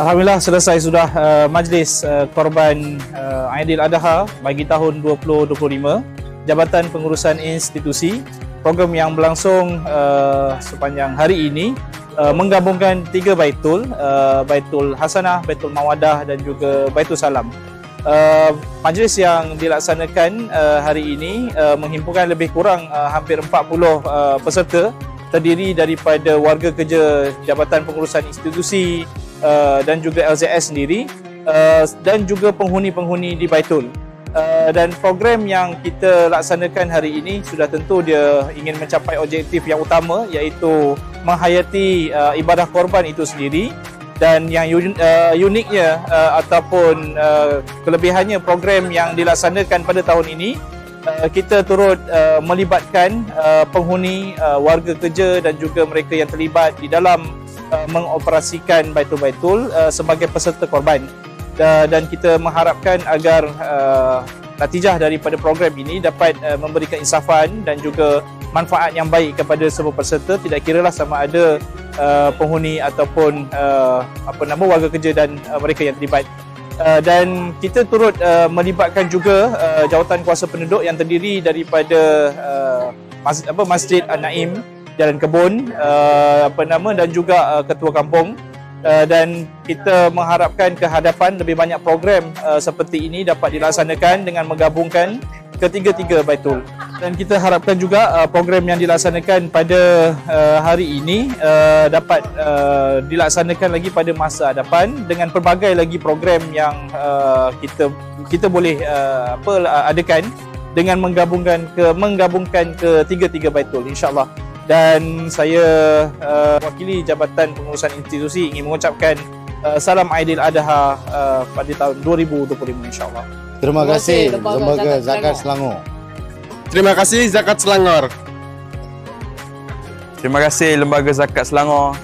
Alhamdulillah selesai sudah majlis korban Aidiladha bagi tahun 2025 Jabatan Pengurusan Institusi. Program yang berlangsung sepanjang hari ini menggabungkan 3 baitul, Baitul Hasanah, Baitul Mawadah dan juga Baitul Salam. Majlis yang dilaksanakan hari ini menghimpunkan lebih kurang hampir 40 peserta, terdiri daripada warga kerja Jabatan Pengurusan Institusi dan juga LZS sendiri dan juga penghuni-penghuni di Baitul. Dan program yang kita laksanakan hari ini sudah tentu dia ingin mencapai objektif yang utama, iaitu menghayati ibadah korban itu sendiri. Dan yang uniknya ataupun kelebihannya program yang dilaksanakan pada tahun ini, kita turut melibatkan penghuni, warga kerja dan juga mereka yang terlibat di dalam mengoperasikan baitul-baitul sebagai peserta korban. Dan kita mengharapkan agar natijah daripada program ini dapat memberikan insafan dan juga manfaat yang baik kepada semua peserta, tidak kiralah sama ada penghuni ataupun warga kerja dan mereka yang terlibat. Dan kita turut melibatkan juga jawatan kuasa penduduk yang terdiri daripada Masjid An-Naim, Jalan Kebun, dan juga ketua kampung. Dan kita mengharapkan ke hadapan lebih banyak program seperti ini dapat dilaksanakan dengan menggabungkan ketiga-tiga baitul. Dan kita harapkan juga program yang dilaksanakan pada hari ini dapat dilaksanakan lagi pada masa hadapan dengan pelbagai lagi program yang kita boleh adakan dengan menggabungkan ketiga-tiga baitul, insya-Allah. Dan saya wakili Jabatan Pengurusan Institusi ingin mengucapkan salam Aidiladha pada tahun 2025, insya-Allah. Terima kasih Lembaga Zakat Selangor. Terima kasih Zakat Selangor. Terima kasih Lembaga Zakat Selangor.